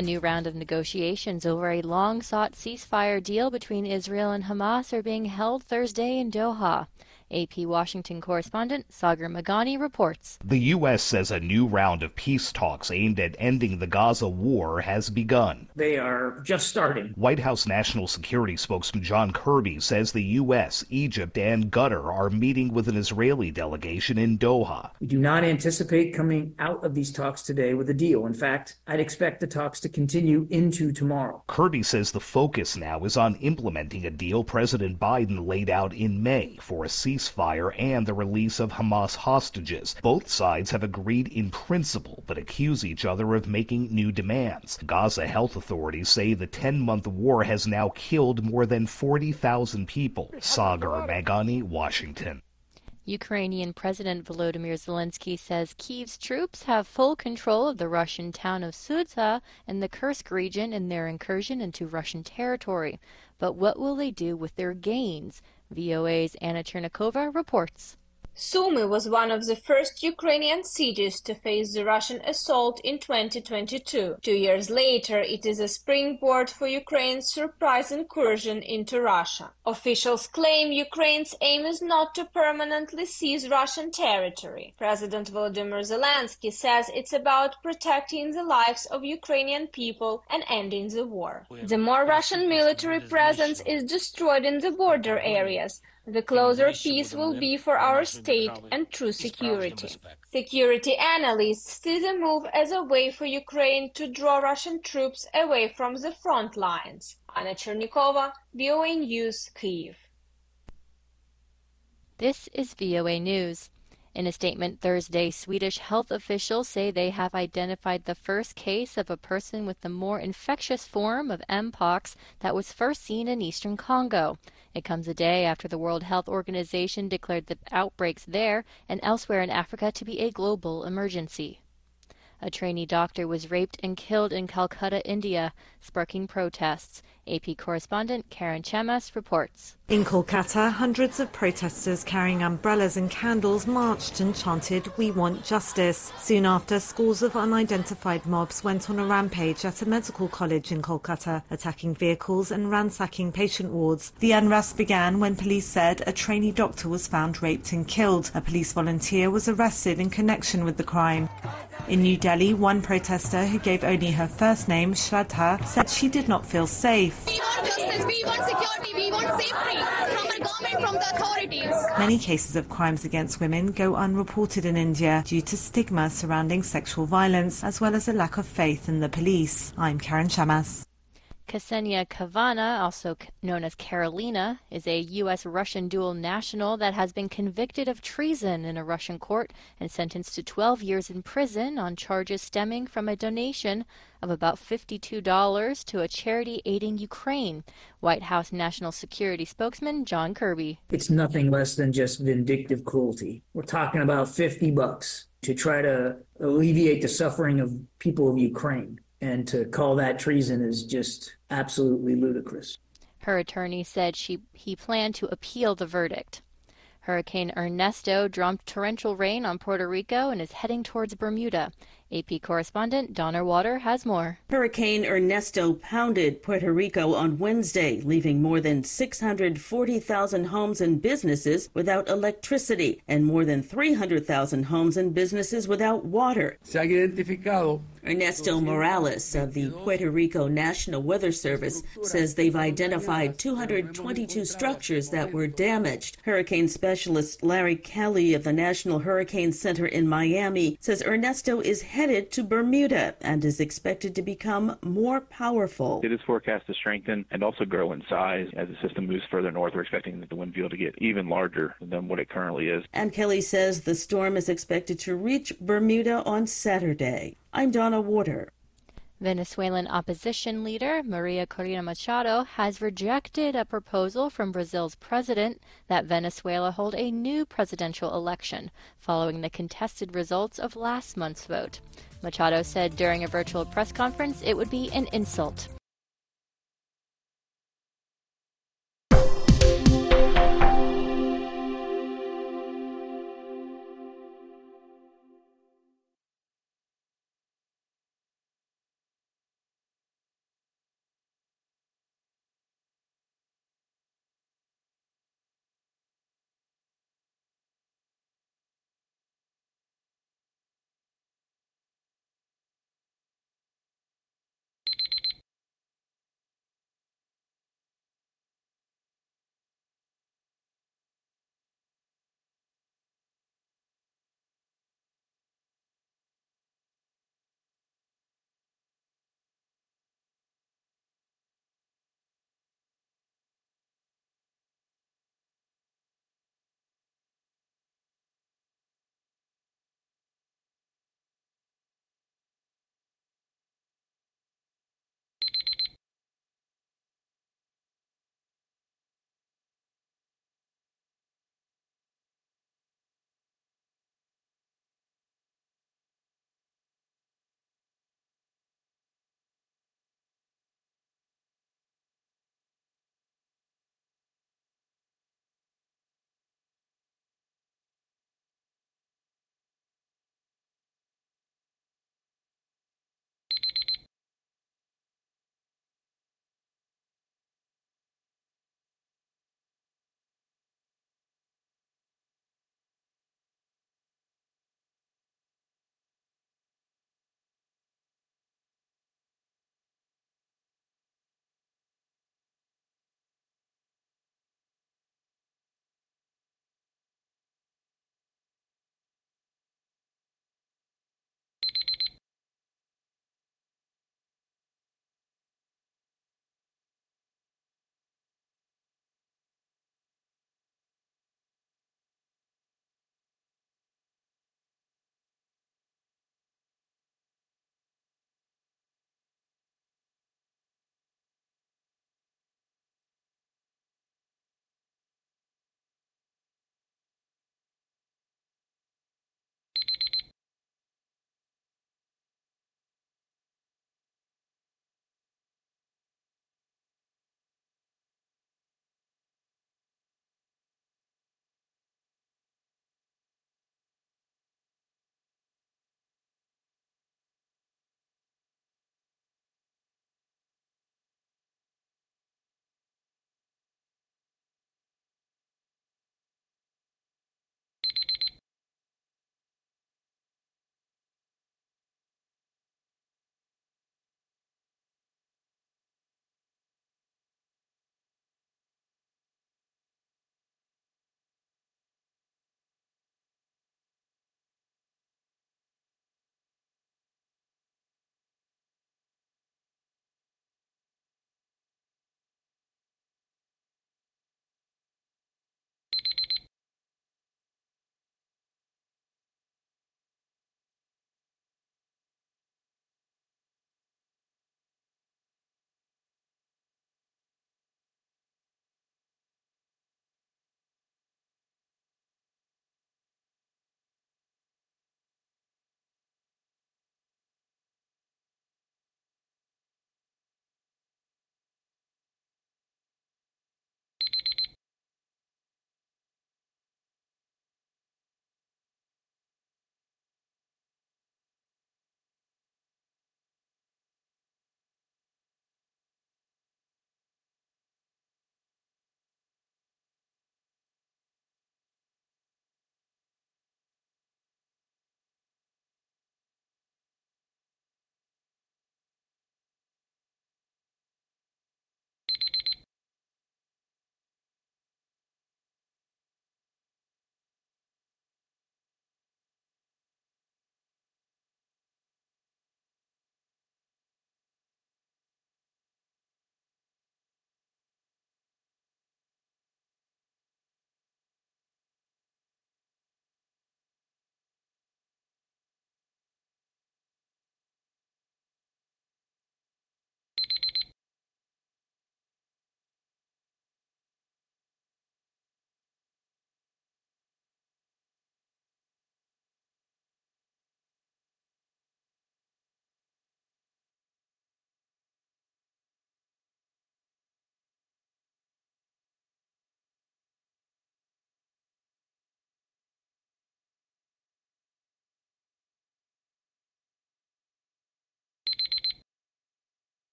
A new round of negotiations over a long-sought ceasefire deal between Israel and Hamas are being held Thursday in Doha. AP Washington correspondent Sagar Magani reports. The U.S. says a new round of peace talks aimed at ending the Gaza war has begun. They are just starting. White House National Security spokesman John Kirby says the U.S., Egypt, and Qatar are meeting with an Israeli delegation in Doha. We do not anticipate coming out of these talks today with a deal. In fact, I'd expect the talks to continue into tomorrow. Kirby says the focus now is on implementing a deal President Biden laid out in May for a ceasefire and the release of Hamas hostages. Both sides have agreed in principle, but accuse each other of making new demands. Gaza health authorities say the 10-month war has now killed more than 40,000 people. Sagar Magani, Washington. Ukrainian President Volodymyr Zelensky says Kyiv's troops have full control of the Russian town of Sudza and the Kursk region in their incursion into Russian territory. But what will they do with their gains? VOA's Anna Chernikova reports. Sumy was one of the first Ukrainian cities to face the Russian assault in 2022. 2 years later, it is a springboard for Ukraine's surprise incursion into Russia. Officials claim Ukraine's aim is not to permanently seize Russian territory. President Volodymyr Zelensky says it's about protecting the lives of Ukrainian people and ending the war. The more Russian military presence is destroyed in the border areas, the closer peace will be for our state and true security. Security analysts see the move as a way for Ukraine to draw Russian troops away from the front lines. Anna Chernikova, VOA News, Kyiv. This is VOA News. In a statement Thursday, Swedish health officials say they have identified the first case of a person with the more infectious form of Mpox that was first seen in eastern Congo. It comes a day after the World Health Organization declared the outbreaks there and elsewhere in Africa to be a global emergency. A trainee doctor was raped and killed in Calcutta, India, sparking protests. AP correspondent Karen Chemas reports. In Kolkata, hundreds of protesters carrying umbrellas and candles marched and chanted, "We want justice." Soon after, scores of unidentified mobs went on a rampage at a medical college in Kolkata, attacking vehicles and ransacking patient wards. The unrest began when police said a trainee doctor was found raped and killed. A police volunteer was arrested in connection with the crime. In New Delhi, one protester who gave only her first name, Shraddha, said she did not feel safe. We want justice, we want security, we want safety from the government, from the authorities. Many cases of crimes against women go unreported in India due to stigma surrounding sexual violence, as well as a lack of faith in the police. I'm Karen Chamas. Ksenia Kavana, also known as Karolina, is a U.S.-Russian dual national that has been convicted of treason in a Russian court and sentenced to 12 years in prison on charges stemming from a donation of about $52 to a charity aiding Ukraine. White House National Security spokesman John Kirby. It's nothing less than just vindictive cruelty. We're talking about $50 to try to alleviate the suffering of people of Ukraine. And to call that treason is just absolutely ludicrous. Her attorney said he planned to appeal the verdict. Hurricane Ernesto dropped torrential rain on Puerto Rico and is heading towards Bermuda. AP correspondent Donna Water has more. Hurricane Ernesto pounded Puerto Rico on Wednesday, leaving more than 640,000 homes and businesses without electricity and more than 300,000 homes and businesses without water. Ernesto Morales of the Puerto Rico National Weather Service says they've identified 222 structures that were damaged. Hurricane specialist Larry Kelly of the National Hurricane Center in Miami says Ernesto is headed to Bermuda and is expected to become more powerful. It is forecast to strengthen and also grow in size as the system moves further north. We're expecting the wind field to get even larger than what it currently is. And Kelly says the storm is expected to reach Bermuda on Saturday. I'm Donna Water. Venezuelan opposition leader Maria Corina Machado has rejected a proposal from Brazil's president that Venezuela hold a new presidential election following the contested results of last month's vote. Machado said during a virtual press conference it would be an insult.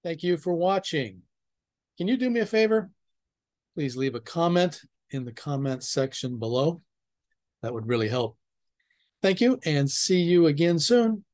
Thank you for watching. Can you do me a favor? Please leave a comment in the comment section below. That would really help. Thank you, and see you again soon.